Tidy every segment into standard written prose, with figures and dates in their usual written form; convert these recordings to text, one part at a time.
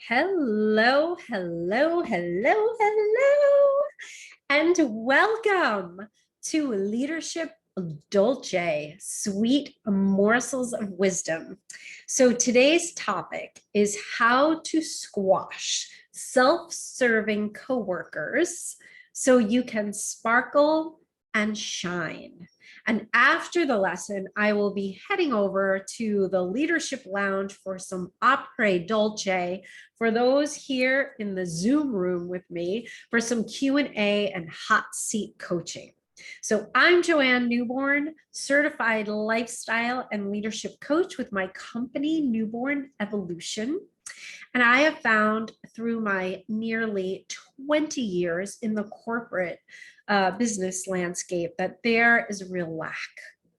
Hello, hello, hello, hello, and welcome to Leadership Dolce, Sweet Morsels of Wisdom. So today's topic is how to squash self-serving coworkers so you can sparkle and shine. And after the lesson, I will be heading over to the Leadership Lounge for some Opera Dolce for those here in the Zoom room with me for some Q&A and hot seat coaching. So I'm Joanne Newborn, certified lifestyle and leadership coach with my company, Newborn Evolution. And I have found through my nearly 20 years in the corporate business landscape that there is a real lack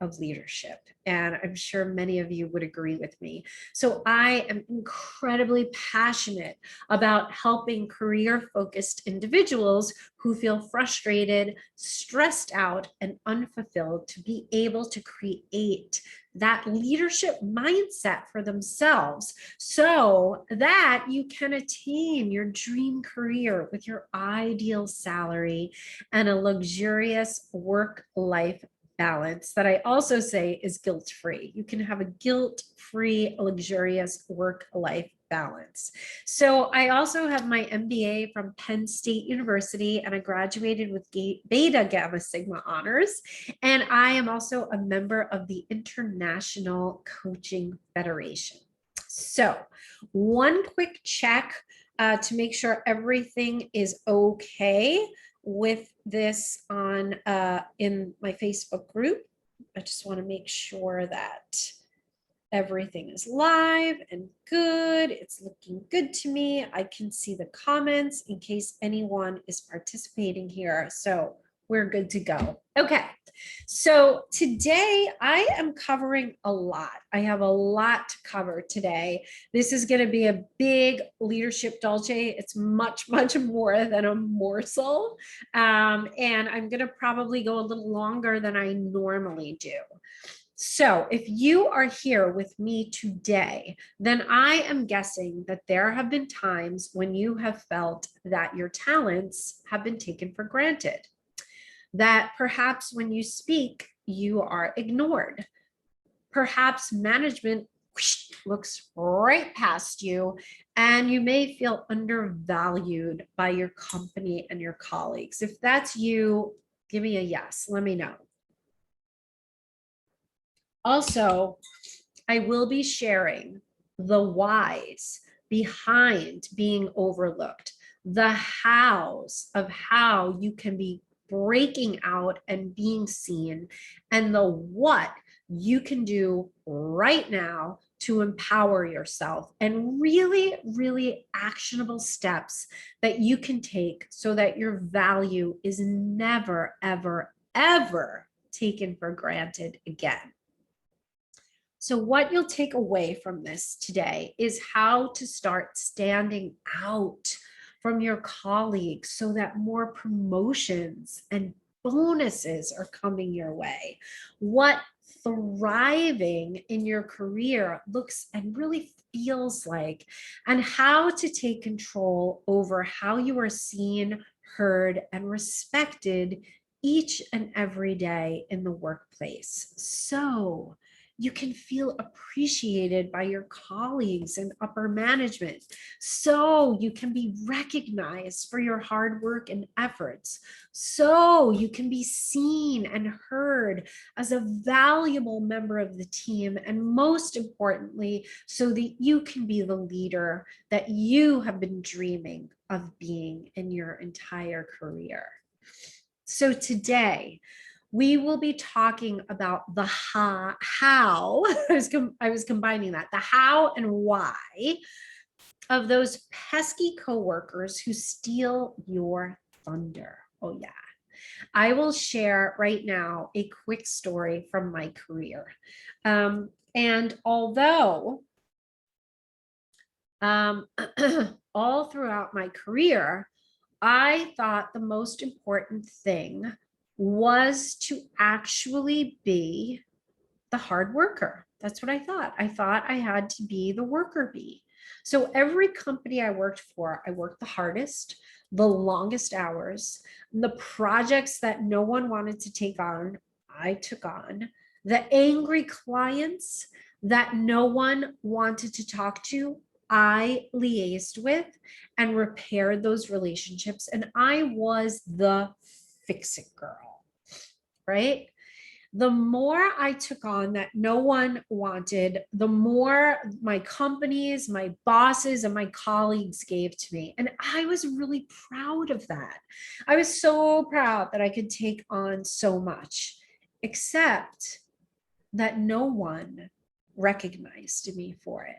of leadership. And I'm sure many of you would agree with me. So I am incredibly passionate about helping career-focused individuals who feel frustrated, stressed out, and unfulfilled to be able to create that leadership mindset for themselves so that you can attain your dream career with your ideal salary and a luxurious work-life balance that I also say is guilt-free. You can have a guilt-free, luxurious work-life balance. So I also have my MBA from Penn State University, and I graduated with Beta Gamma Sigma honors. And I am also a member of the International Coaching Federation. So one quick check to make sure everything is okay with this on in my Facebook group. I just want to make sure that everything is live and good. It's looking good to me. I can see the comments in case anyone is participating here. So we're good to go. Okay, so today I am covering a lot. I have a lot to cover today. This is going to be a big leadership dolce. It's much, much more than a morsel. And I'm going to probably go a little longer than I normally do. So if you are here with me today, then I am guessing that there have been times when you have felt that your talents have been taken for granted, that perhaps when you speak, you are ignored. Perhaps management looks right past you and you may feel undervalued by your company and your colleagues. If that's you, give me a yes, let me know. Also, I will be sharing the whys behind being overlooked, the hows of how you can be breaking out and being seen, and the what you can do right now to empower yourself, and really, really actionable steps that you can take so that your value is never, ever, ever taken for granted again. So what you'll take away from this today is how to start standing out from your colleagues so that more promotions and bonuses are coming your way. What thriving in your career looks and really feels like, and how to take control over how you are seen, heard, and respected each and every day in the workplace. So you can feel appreciated by your colleagues and upper management. So you can be recognized for your hard work and efforts. So you can be seen and heard as a valuable member of the team. And most importantly, so that you can be the leader that you have been dreaming of being in your entire career. So today, we will be talking about the how I was combining that, the how and why of those pesky coworkers who steal your thunder. Oh yeah. I will share right now a quick story from my career. And although all throughout my career, I thought the most important thing was to actually be the hard worker. That's what I thought. I thought I had to be the worker bee. So every company I worked for, I worked the hardest, the longest hours, the projects that no one wanted to take on, I took on, the angry clients that no one wanted to talk to, I liaised with and repaired those relationships. And I was the fix-it girl, right? The more I took on that no one wanted, the more my companies, my bosses, and my colleagues gave to me. And I was really proud of that. I was so proud that I could take on so much, except that no one recognized me for it.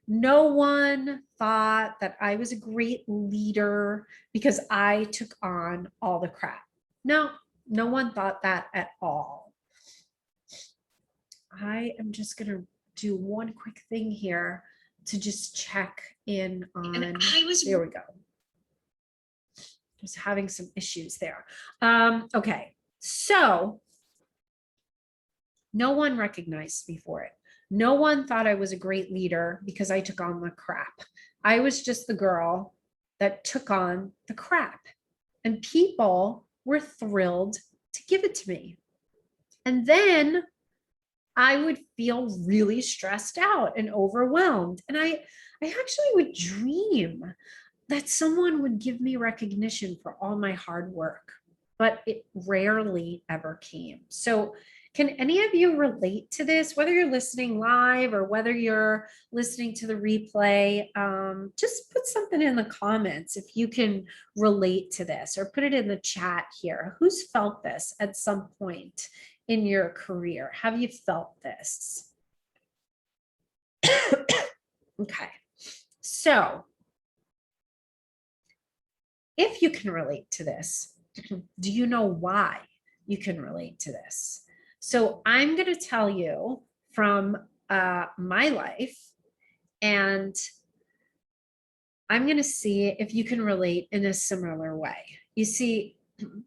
No one thought that I was a great leader because I took on all the crap. No, no one thought that at all. I am just going to do one quick thing here to just check in on, there we go. Just having some issues there. Okay, so no one recognized me for it. No one thought I was a great leader because I took on the crap. I was just the girl that took on the crap. And people were thrilled to give it to me. And then I would feel really stressed out and overwhelmed. And I actually would dream that someone would give me recognition for all my hard work, but it rarely ever came. So can any of you relate to this, whether you're listening live or whether you're listening to the replay? Just put something in the comments if you can relate to this, or put it in the chat here. Who's felt this at some point in your career? Have you felt this? Okay, so if you can relate to this, do you know why you can relate to this? So I'm going to tell you from my life, and I'm going to see if you can relate in a similar way. You see,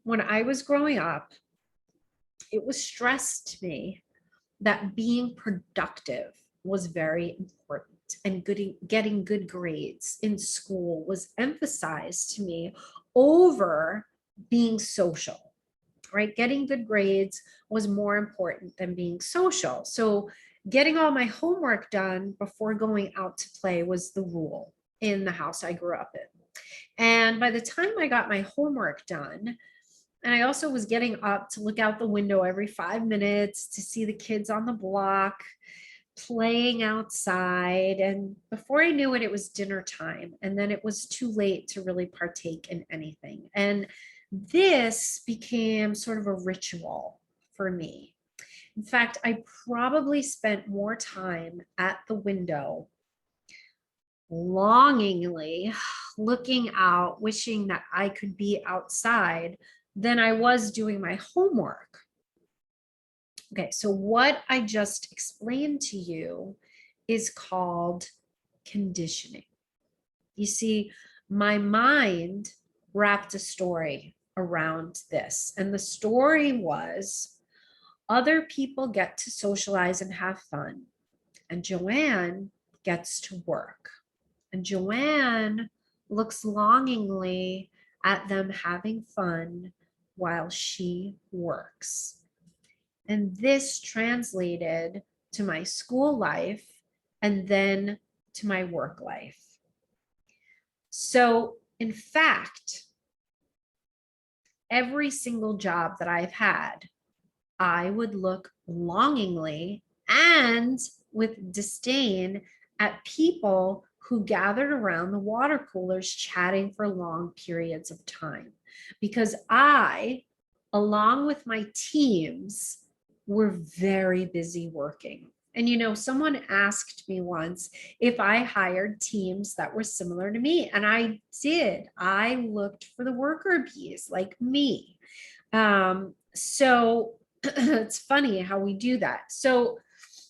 when I was growing up, it was stressed to me that being productive was very important, and getting good grades in school was emphasized to me over being social, right? Getting good grades was more important than being social. So getting all my homework done before going out to play was the rule in the house I grew up in. And by the time I got my homework done, and I also was getting up to look out the window every 5 minutes to see the kids on the block playing outside. And before I knew it, it was dinner time. And then it was too late to really partake in anything. And this became sort of a ritual for me. In fact, I probably spent more time at the window longingly looking out, wishing that I could be outside than I was doing my homework. Okay, so what I just explained to you is called conditioning. You see, my mind wrapped a story around this, and the story was other people get to socialize and have fun, and Joanne gets to work. And Joanne looks longingly at them having fun while she works. And this translated to my school life and then to my work life. So, in fact, every single job that I've had, I would look longingly and with disdain at people who gathered around the water coolers chatting for long periods of time, because I, along with my teams, were very busy working. And you know, someone asked me once if I hired teams that were similar to me, and I did. I looked for the worker bees like me. So it's funny how we do that. So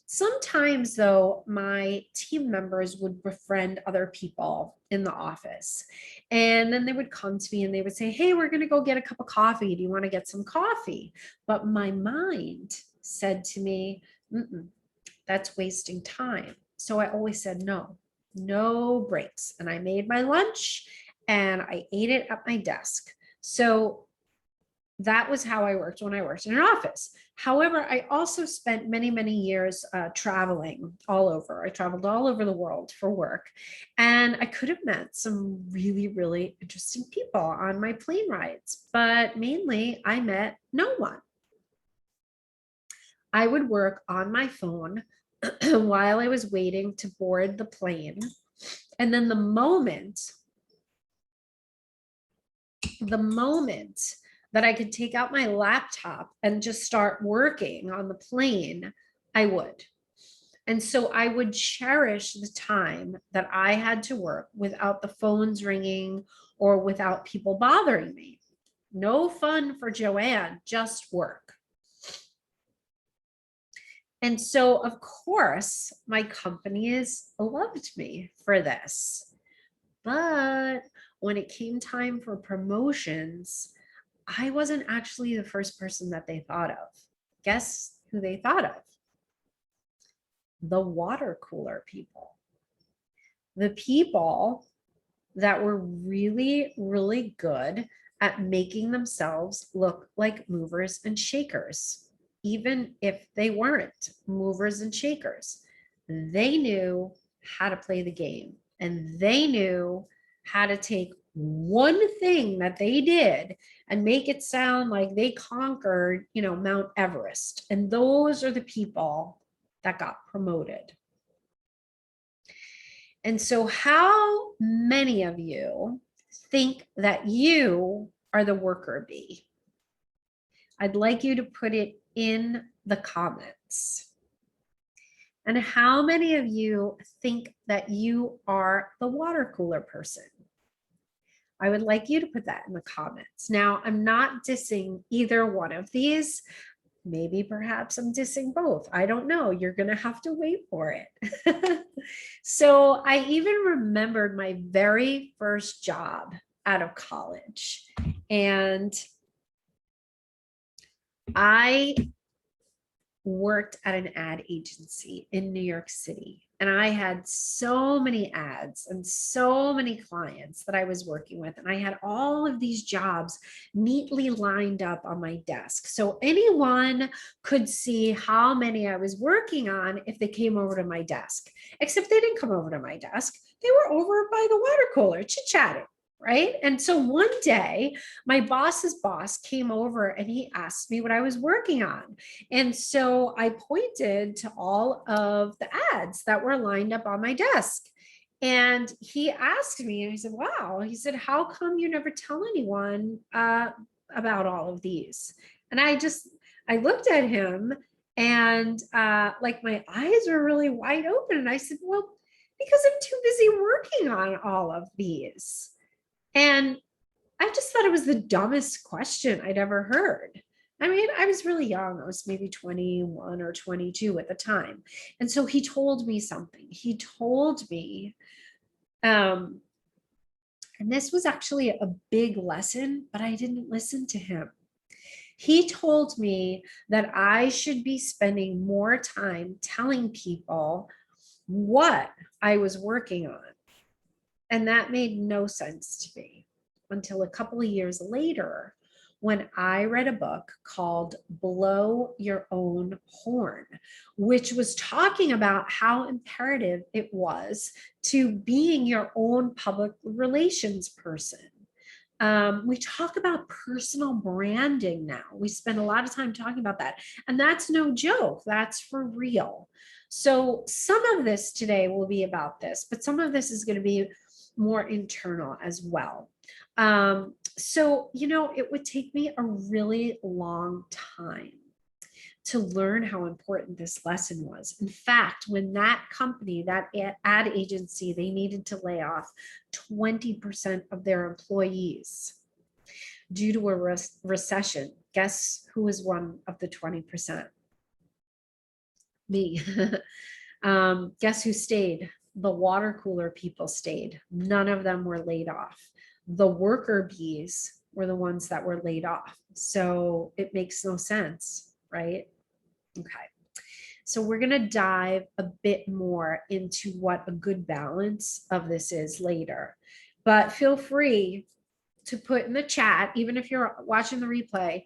sometimes, though, my team members would befriend other people in the office. And then they would come to me and they would say, hey, we're going to go get a cup of coffee. Do you want to get some coffee? But my mind said to me, that's wasting time. So I always said no. no breaks. And I made my lunch and I ate it at my desk. So that was how I worked when I worked in an office. However, I also spent many, many years traveling all over. I traveled all over the world for work. And I could have met some really, really interesting people on my plane rides, but mainly I met no one. I would work on my phone while I was waiting to board the plane. And then the moment that I could take out my laptop and just start working on the plane, I would. And so I would cherish the time that I had to work without the phones ringing or without people bothering me. No fun for Joanne, just work. And so, of course, my companies loved me for this. But when it came time for promotions, I wasn't actually the first person that they thought of. Guess who they thought of? The water cooler people. The people that were really, really good at making themselves look like movers and shakers, even if they weren't movers and shakers. They knew how to play the game, and they knew how to take one thing that they did and make it sound like they conquered, Mount Everest. And those are the people that got promoted. And so, how many of you think that you are the worker bee? I'd like you to put it in the comments. And how many of you think that you are the water cooler person? I would like you to put that in the comments. Now, I'm not dissing either one of these. Maybe perhaps I'm dissing both. I don't know. You're going to have to wait for it. So I even remembered my very first job out of college. And I worked at an ad agency in New York City. And I had so many ads and so many clients that I was working with. And I had all of these jobs neatly lined up on my desk. So anyone could see how many I was working on if they came over to my desk. Except they didn't come over to my desk. They were over by the water cooler chit-chatting. Right. And so one day, my boss's boss came over and he asked me what I was working on. And so I pointed to all of the ads that were lined up on my desk. And he asked me, and he said, wow, he said, how come you never tell anyone about all of these? And I looked at him and like my eyes were really wide open. And I said, well, because I'm too busy working on all of these. And I just thought it was the dumbest question I'd ever heard. I mean, I was really young. I was maybe 21 or 22 at the time. And so he told me something. He told me, and this was actually a big lesson, but I didn't listen to him. He told me that I should be spending more time telling people what I was working on. And that made no sense to me until a couple of years later when I read a book called Blow Your Own Horn, which was talking about how imperative it was to being your own public relations person. We talk about personal branding now. We spend a lot of time talking about that. And that's no joke, that's for real. So some of this today will be about this, but some of this is going to be more internal as well. So, it would take me a really long time to learn how important this lesson was. In fact, when that company, that ad agency, they needed to lay off 20% of their employees due to a recession. Guess who was one of the 20%? Me. Guess who stayed? The water cooler people stayed. None of them were laid off. The worker bees were the ones that were laid off. So it makes no sense, right? Okay. So we're going to dive a bit more into what a good balance of this is later. But feel free to put in the chat, even if you're watching the replay,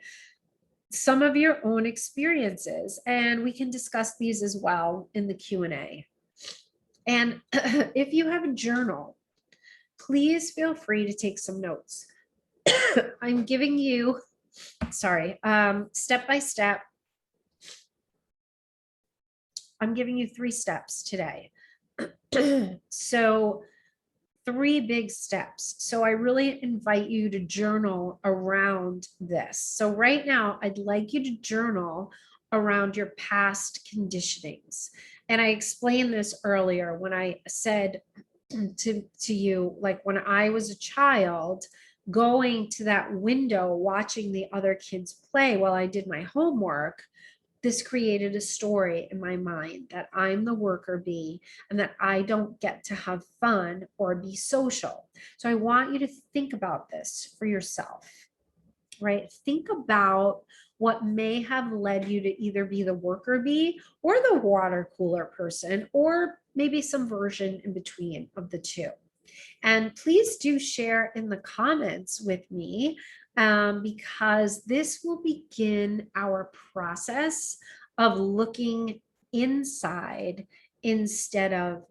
some of your own experiences, and we can discuss these as well in the Q&A. And if you have a journal, please feel free to take some notes. I'm giving you, step by step. I'm giving you 3 steps today. So 3 big steps. So I really invite you to journal around this. So right now, I'd like you to journal around your past conditionings. And I explained this earlier when I said to you, like when I was a child, going to that window, watching the other kids play while I did my homework, this created a story in my mind that I'm the worker bee and that I don't get to have fun or be social. So I want you to think about this for yourself, right? Think about what may have led you to either be the worker bee or the water cooler person, or maybe some version in between of the two. And please do share in the comments with me, because this will begin our process of looking inside instead of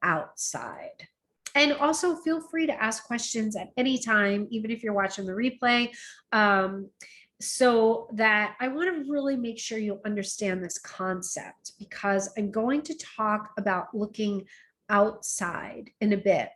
outside. And also feel free to ask questions at any time, even if you're watching the replay, so that I want to really make sure you understand this concept, because I'm going to talk about looking outside in a bit.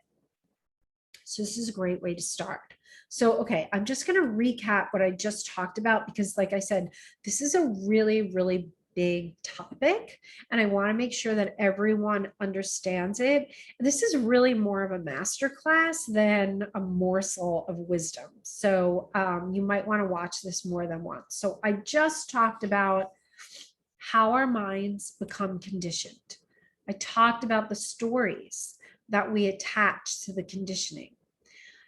So this is a great way to start. So, okay, I'm just going to recap what I just talked about, because like I said, this is a really, really big topic, and I want to make sure that everyone understands it. This is really more of a masterclass than a morsel of wisdom. So you might want to watch this more than once. So I just talked about how our minds become conditioned. I talked about the stories that we attach to the conditioning,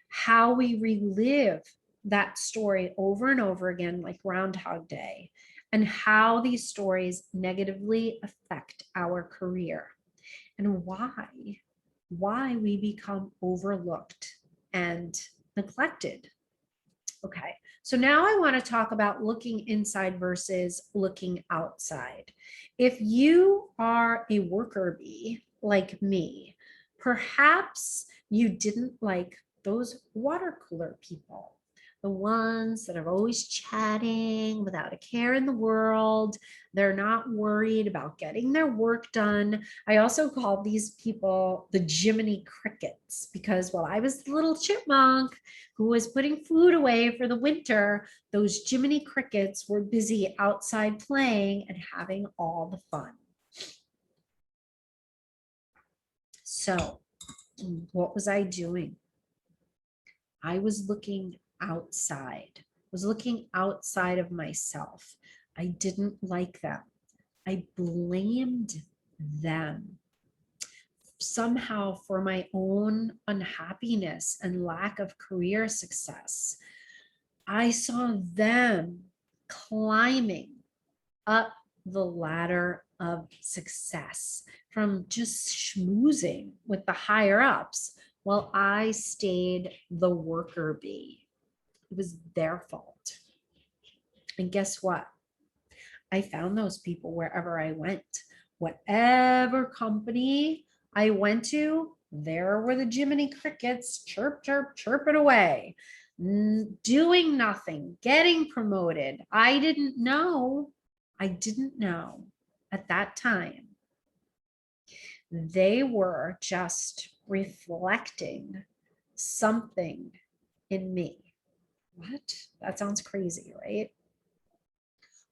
how we relive that story over and over again, like Groundhog Day, and how these stories negatively affect our career, and why we become overlooked and neglected. Okay, so now I want to talk about looking inside versus looking outside. If you are a worker bee like me, perhaps you didn't like those water cooler people, the ones that are always chatting without a care in the world. They're not worried about getting their work done. I also called these people the Jiminy Crickets, because while I was the little chipmunk who was putting food away for the winter, those Jiminy Crickets were busy outside playing and having all the fun. So what was I doing? I was looking outside. I was looking outside of myself. I didn't like them. I blamed them somehow for my own unhappiness and lack of career success. I saw them climbing up the ladder of success from just schmoozing with the higher ups, while I stayed the worker bee. It was their fault. And guess what? I found those people wherever I went. Whatever company I went to, there were the Jiminy Crickets, chirp, chirp, chirping away, doing nothing, getting promoted. I didn't know at that time. They were just reflecting something in me. What? That sounds crazy, right?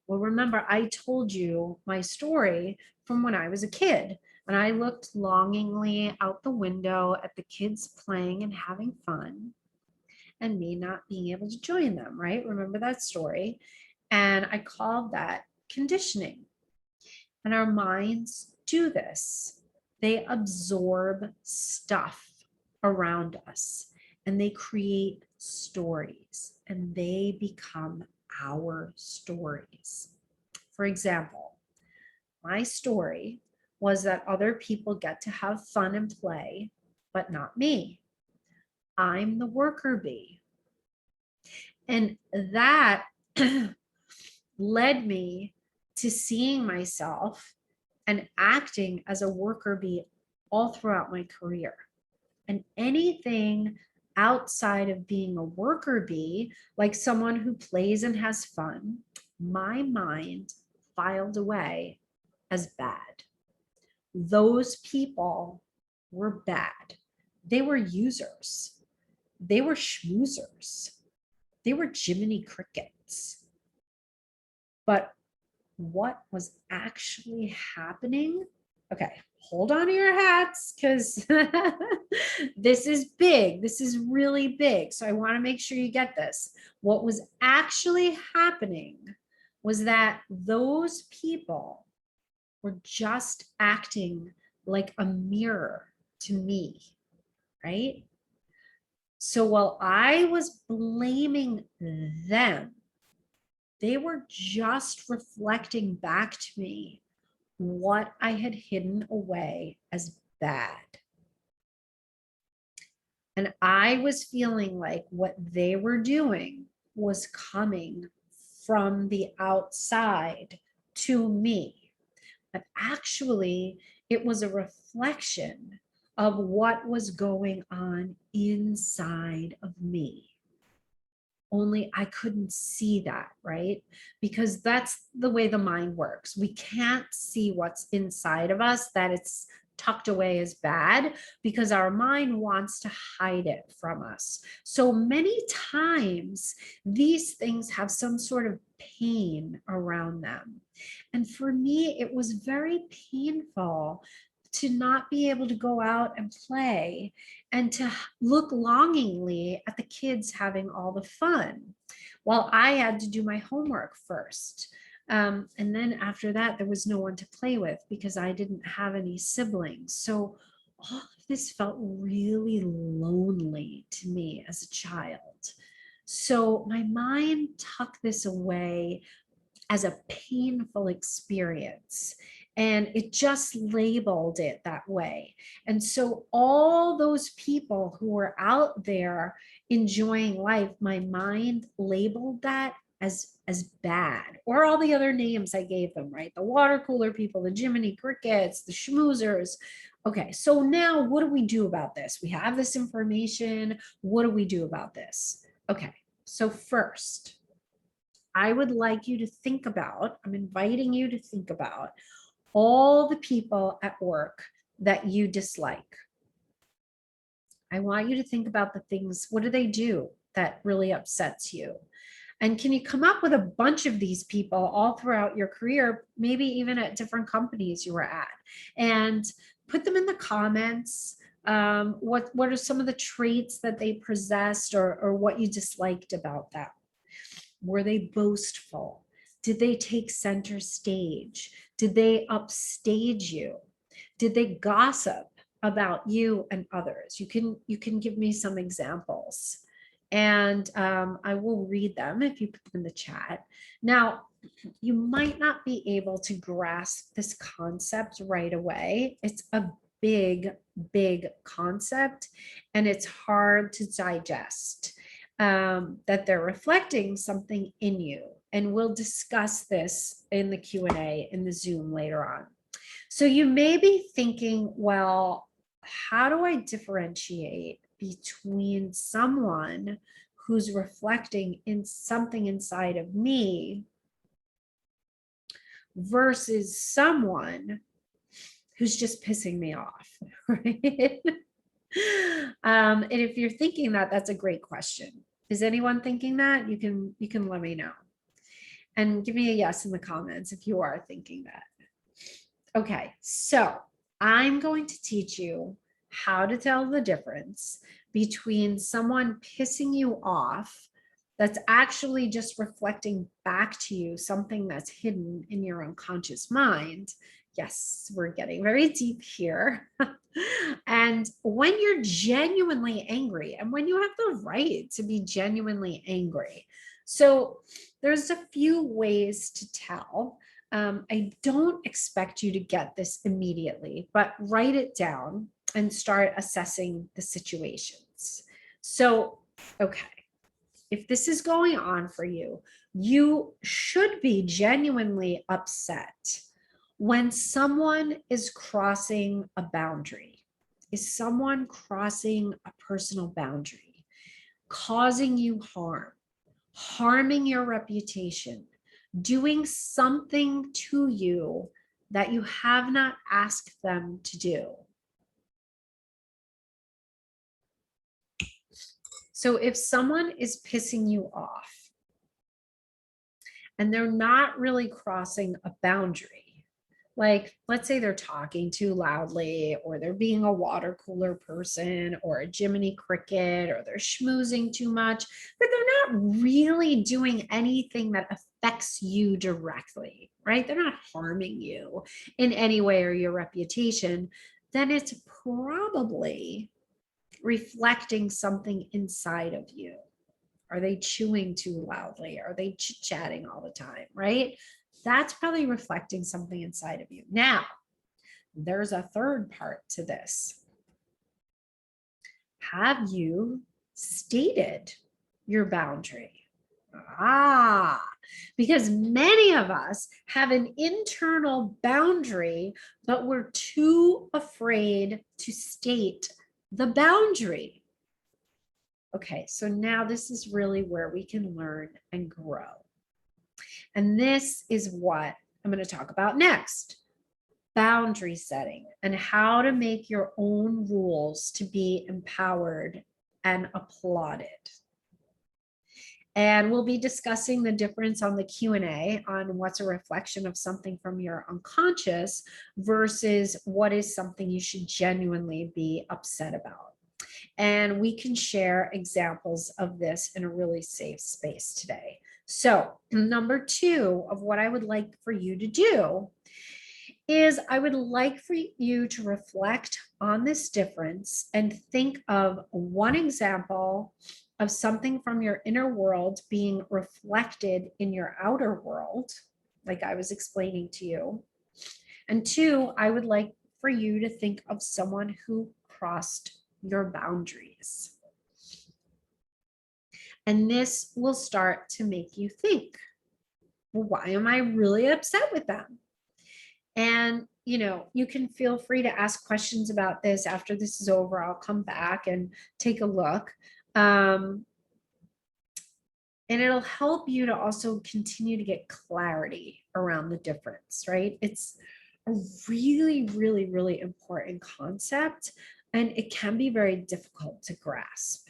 Well, remember, I told you my story from when I was a kid, and I looked longingly out the window at the kids playing and having fun, and me not being able to join them, right? Remember that story? And I called that conditioning. And our minds do this. They absorb stuff around us, and they create stories, and they become our stories. For example, my story was that other people get to have fun and play, but not me. I'm the worker bee. And that led me to seeing myself and acting as a worker bee all throughout my career. And anything outside of being a worker bee, like someone who plays and has fun, my mind filed away as bad. Those people were bad. They were users. They were schmoozers. They were Jiminy Crickets. But what was actually happening? Okay, hold on to your hats because this is big. This is really big. So I want to make sure you get this. What was actually happening was that those people were just acting like a mirror to me, right? So while I was blaming them, they were just reflecting back to me what I had hidden away as bad. And I was feeling like what they were doing was coming from the outside to me. But actually, it was a reflection of what was going on inside of me. Only I couldn't see that, right? Because that's the way the mind works. We can't see what's inside of us, that it's tucked away as bad, because our mind wants to hide it from us. So many times these things have some sort of pain around them. And for me, it was very painful to not be able to go out and play and to look longingly at the kids having all the fun while I had to do my homework first. And then after that, there was no one to play with because I didn't have any siblings. So all of this felt really lonely to me as a child. So my mind tucked this away as a painful experience. And it just labeled it that way. And so all those people who were out there enjoying life, my mind labeled that as bad, or all the other names I gave them, right? The water cooler people, the Jiminy Crickets, the schmoozers. Okay, so now what do we do about this? We have this information. What do we do about this? Okay, so first, I would like you to think about, I'm inviting you to think about all the people at work that you dislike. I want you to think about the things, what do they do that really upsets you? And can you come up with a bunch of these people all throughout your career, maybe even at different companies you were at, and put them in the comments. What are some of the traits that they possessed, or what you disliked about them? Were they boastful? Did they take center stage? Did they upstage you? Did they gossip about you and others? You can give me some examples, and I will read them if you put them in the chat. Now, you might not be able to grasp this concept right away. It's a big, big concept, and it's hard to digest. That they're reflecting something in you. And we'll discuss this in the Q&A in the Zoom later on. So you may be thinking, well, how do I differentiate between someone who's reflecting in something inside of me versus someone who's just pissing me off, right? And if you're thinking that, that's a great question. Is anyone thinking that? You can let me know. And give me a yes in the comments if you are thinking that. Okay, so I'm going to teach you how to tell the difference between someone pissing you off that's actually just reflecting back to you something that's hidden in your unconscious mind. Yes, we're getting very deep here. And when you're genuinely angry, and when you have the right to be genuinely angry. So there's a few ways to tell. I don't expect you to get this immediately, but write it down and start assessing the situations. So, okay, if this is going on for you, you should be genuinely upset when someone is crossing a boundary. Is someone crossing a personal boundary, causing you harm, harming your reputation, doing something to you that you have not asked them to do? So if someone is pissing you off and they're not really crossing a boundary, like let's say they're talking too loudly, or they're being a water cooler person, or a Jiminy Cricket, or they're schmoozing too much, but they're not really doing anything that affects you directly, right? They're not harming you in any way or your reputation, then it's probably reflecting something inside of you. Are they chewing too loudly? Are they chit-chatting all the time, right? That's probably reflecting something inside of you. Now, there's a third part to this. Have you stated your boundary? Because many of us have an internal boundary, but we're too afraid to state the boundary. Okay, so now this is really where we can learn and grow. And this is what I'm going to talk about next. Boundary setting and how to make your own rules to be empowered and applauded. And we'll be discussing the difference on the Q&A on what's a reflection of something from your unconscious versus what is something you should genuinely be upset about. And we can share examples of this in a really safe space today. So number 2 of what I would like for you to do is I would like for you to reflect on this difference and think of one example of something from your inner world being reflected in your outer world, like I was explaining to you. And 2, I would like for you to think of someone who crossed your boundaries. And this will start to make you think, well, why am I really upset with them? And, you know, you can feel free to ask questions about this after this is over. I'll come back and take a look. And it'll help you to also continue to get clarity around the difference, right? It's a really, really, really important concept, and it can be very difficult to grasp.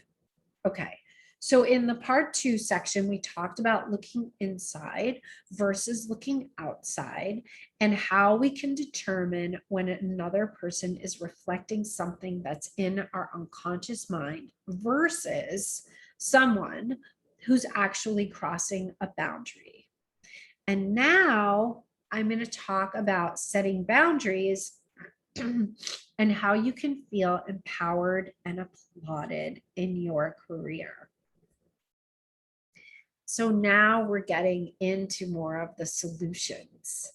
Okay, so in the part 2 section, we talked about looking inside versus looking outside and how we can determine when another person is reflecting something that's in our unconscious mind versus someone who's actually crossing a boundary. And now I'm going to talk about setting boundaries and how you can feel empowered and applauded in your career. So now we're getting into more of the solutions.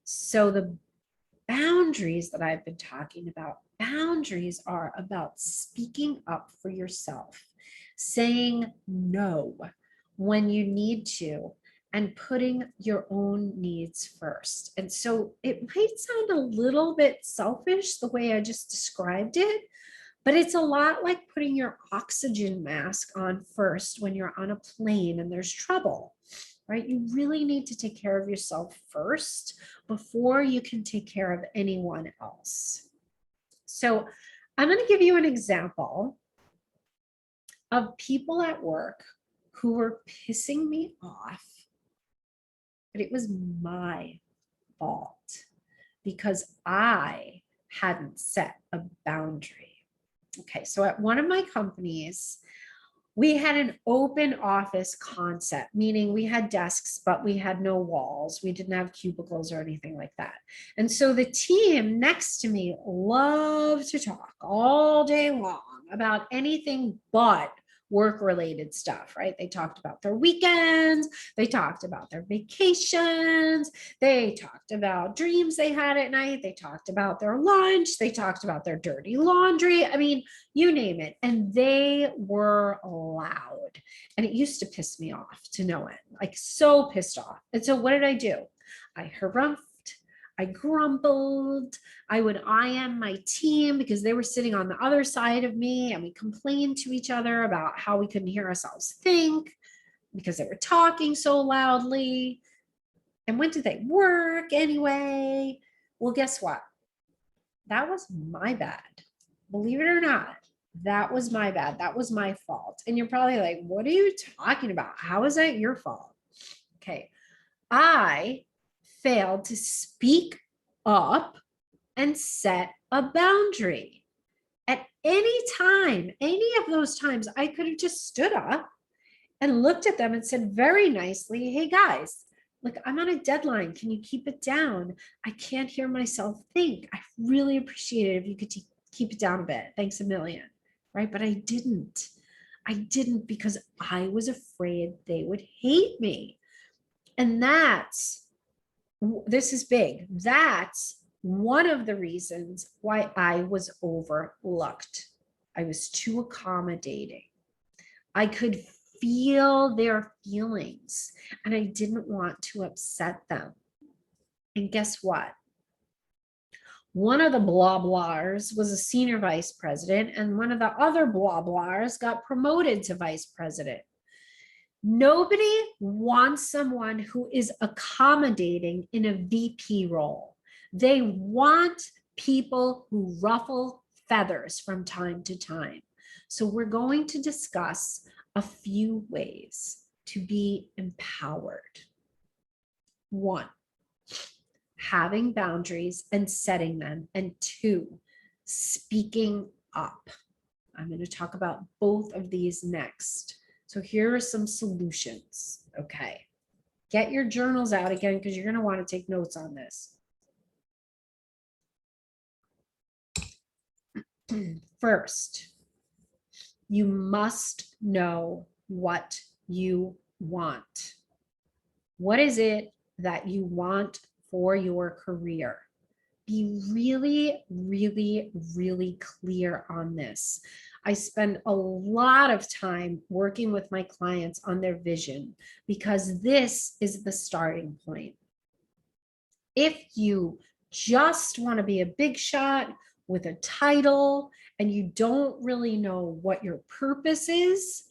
So the boundaries that I've been talking about, boundaries are about speaking up for yourself, saying no when you need to, and putting your own needs first. And so it might sound a little bit selfish the way I just described it, but it's a lot like putting your oxygen mask on first when you're on a plane and there's trouble, right? You really need to take care of yourself first before you can take care of anyone else. So I'm going to give you an example of people at work who were pissing me off, but it was my fault because I hadn't set a boundary. Okay, so at one of my companies, we had an open office concept, meaning we had desks, but we had no walls. We didn't have cubicles or anything like that. And so the team next to me loved to talk all day long about anything but work-related stuff, right? They talked about their weekends, they talked about their vacations, they talked about dreams they had at night, they talked about their lunch, they talked about their dirty laundry. I mean, you name it. And they were loud. And it used to piss me off to no end, like so pissed off. And so what did I do? I harumphed, I grumbled, I would IM my team because they were sitting on the other side of me, and we complained to each other about how we couldn't hear ourselves think because they were talking so loudly. And when did they work anyway? Well, guess what? That was my bad. Believe it or not, that was my bad. That was my fault. And you're probably like, what are you talking about? How is that your fault? Okay. I failed to speak up and set a boundary. At any time, any of those times, I could have just stood up and looked at them and said very nicely, hey guys, look, I'm on a deadline. Can you keep it down? I can't hear myself think. I really appreciate it if you could keep it down a bit. Thanks a million, right? But I didn't. I didn't because I was afraid they would hate me. And this is big. That's one of the reasons why I was overlooked. I was too accommodating. I could feel their feelings and I didn't want to upset them. And guess what? One of the blah blahs was a senior vice president, and one of the other blah blahs got promoted to vice president. Nobody wants someone who is accommodating in a VP role. They want people who ruffle feathers from time to time. So we're going to discuss a few ways to be empowered. 1, having boundaries and setting them. And 2, speaking up. I'm going to talk about both of these next. So here are some solutions. Okay. Get your journals out again because you're going to want to take notes on this. First, you must know what you want. What is it that you want for your career? Be really, really, really clear on this. I spend a lot of time working with my clients on their vision because this is the starting point. If you just want to be a big shot with a title and you don't really know what your purpose is,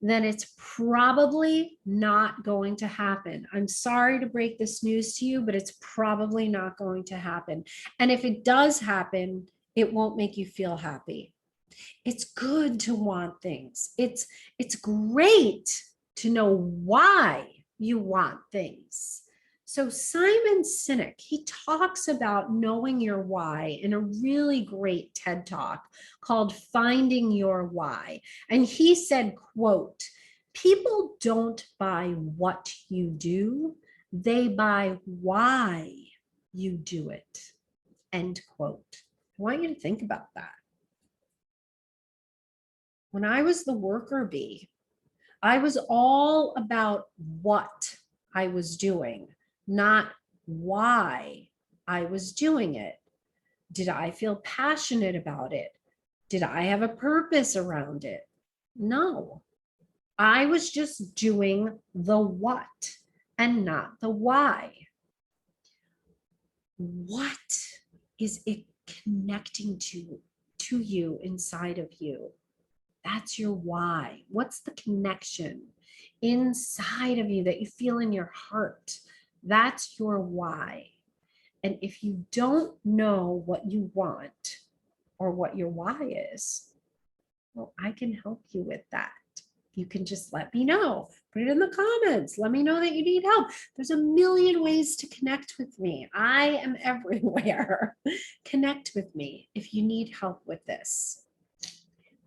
then it's probably not going to happen. I'm sorry to break this news to you, but it's probably not going to happen. And if it does happen, it won't make you feel happy. It's good to want things. It's great to know why you want things. So Simon Sinek, he talks about knowing your why in a really great TED Talk called Finding Your Why. And he said, quote, people don't buy what you do, they buy why you do it, end quote. I want you to think about that. When I was the worker bee, I was all about what I was doing, not why I was doing it. Did I feel passionate about it? Did I have a purpose around it? No, I was just doing the what and not the why. What is it connecting to you inside of you? That's your why. What's the connection inside of you that you feel in your heart? That's your why. And if you don't know what you want or what your why is, well, I can help you with that. You can just let me know. Put it in the comments. Let me know that you need help. There's a million ways to connect with me. I am everywhere. Connect with me if you need help with this.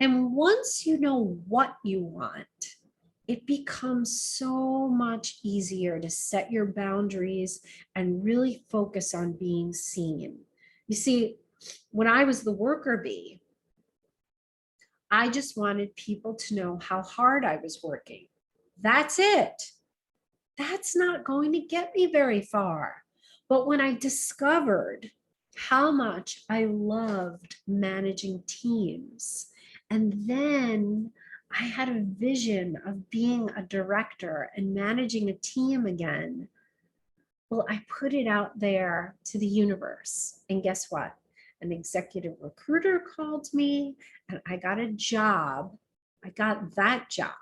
And once you know what you want, it becomes so much easier to set your boundaries and really focus on being seen. You see, when I was the worker bee, I just wanted people to know how hard I was working. That's it. That's not going to get me very far. But when I discovered how much I loved managing teams, and then I had a vision of being a director and managing a team again, well, I put it out there to the universe. And guess what? An executive recruiter called me and I got a job. I got that job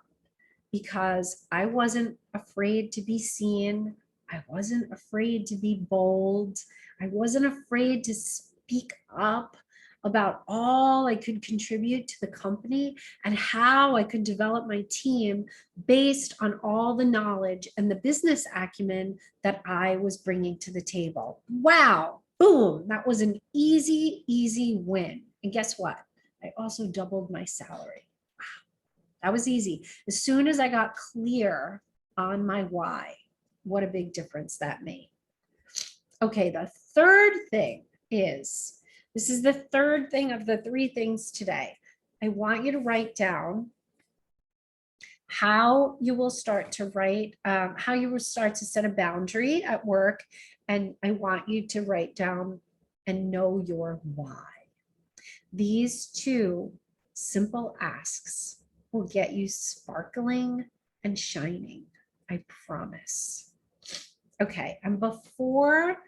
because I wasn't afraid to be seen. I wasn't afraid to be bold. I wasn't afraid to speak up about all I could contribute to the company and how I could develop my team based on all the knowledge and the business acumen that I was bringing to the table. Wow, boom, that was an easy, easy win. And guess what? I also doubled my salary. That was easy. As soon as I got clear on my why, what a big difference that made. Okay, the third thing is, this is the third thing of the three things today. I want you to write down how you will start to write, how you will start to set a boundary at work. And I want you to write down and know your why. These two simple asks will get you sparkling and shining, I promise. Okay, and before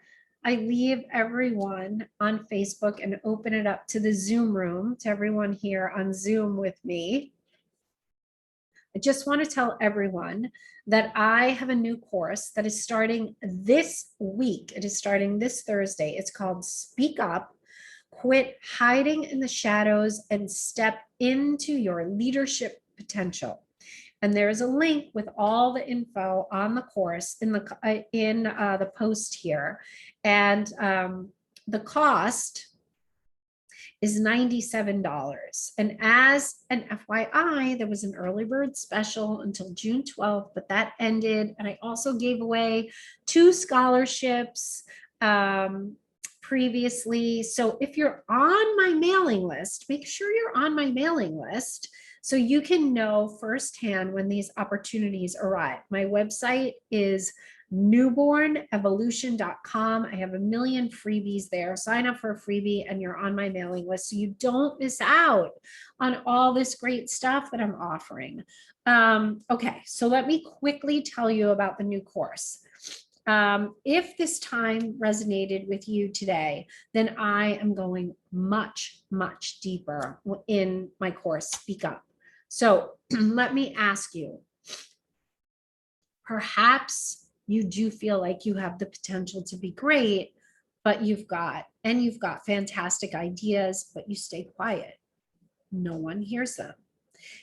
I leave everyone on Facebook and open it up to the Zoom room, to everyone here on Zoom with me, I just want to tell everyone that I have a new course that is starting this week. It is starting this Thursday. It's called Speak Up, Quit Hiding in the Shadows and Step into Your Leadership Potential. And there is a link with all the info on the course in the post here. And the cost is $97. And as an FYI, there was an early bird special until June 12th, but that ended. And I also gave away 2 scholarships previously. So if you're on my mailing list, make sure you're on my mailing list so you can know firsthand when these opportunities arrive. My website is newbornevolution.com. I have a million freebies there. Sign up for a freebie and you're on my mailing list so you don't miss out on all this great stuff that I'm offering. Okay, so let me quickly tell you about the new course. If this time resonated with you today, then I am going much, much deeper in my course, Speak Up. So let me ask you, perhaps you do feel like you have the potential to be great, but you've got fantastic ideas, but you stay quiet. No one hears them.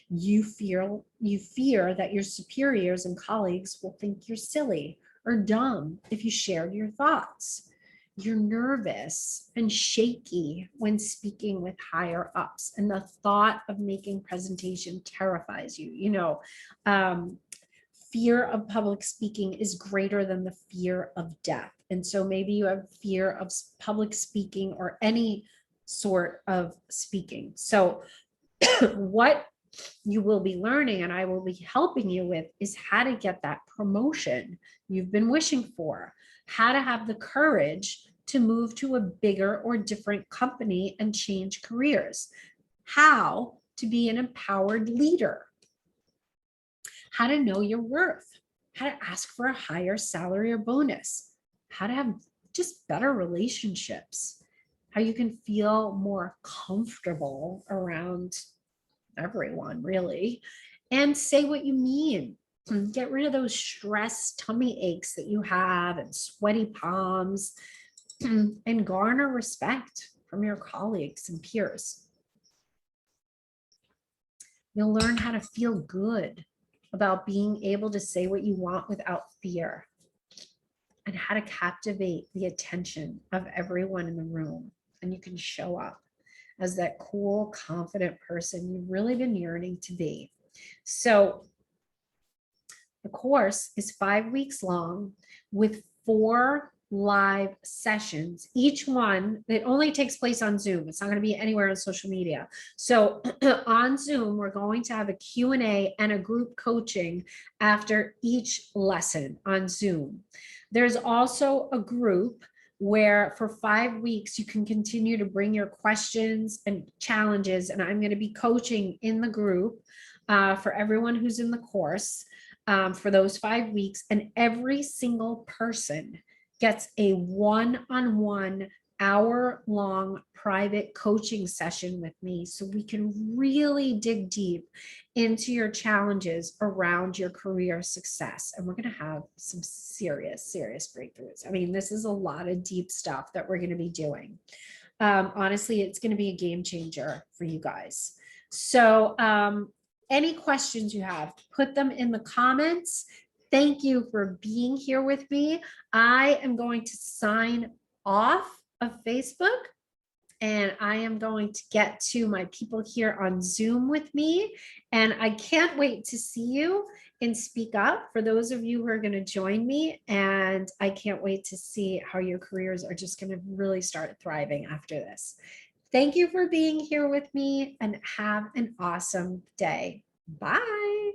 You fear that your superiors and colleagues will think you're silly or dumb if you shared your thoughts. You're nervous and shaky when speaking with higher ups, and the thought of making presentation terrifies you. You know, fear of public speaking is greater than the fear of death. And so maybe you have fear of public speaking or any sort of speaking. So what you will be learning and I will be helping you with is how to get that promotion you've been wishing for, how to have the courage to move to a bigger or different company and change careers, how to be an empowered leader, how to know your worth, how to ask for a higher salary or bonus, how to have just better relationships, how you can feel more comfortable around everyone, really, and say what you mean. Get rid of those stress tummy aches that you have and sweaty palms, and garner respect from your colleagues and peers. You'll learn how to feel good about being able to say what you want without fear, and how to captivate the attention of everyone in the room. And you can show up as that cool, confident person you've really been yearning to be. So the course is 5 weeks long with 4 live sessions. Each one, it only takes place on Zoom. It's not going to be anywhere on social media. So on Zoom, we're going to have a Q&A and a group coaching after each lesson on Zoom. There's also a group where for 5 weeks you can continue to bring your questions and challenges, and I'm going to be coaching in the group for everyone who's in the course for those 5 weeks, and every single person gets a one-on-one hour-long private coaching session with me so we can really dig deep into your challenges around your career success. And we're going to have some serious breakthroughs. I mean, this is a lot of deep stuff that we're going to be doing. Honestly, it's going to be a game changer for you guys. So any questions you have, put them in the comments. Thank you for being here with me. I am going to sign off of Facebook, and I am going to get to my people here on Zoom with me. And I can't wait to see you and Speak Up for those of you who are going to join me. And I can't wait to see how your careers are just going to really start thriving after this. Thank you for being here with me, and have an awesome day. Bye.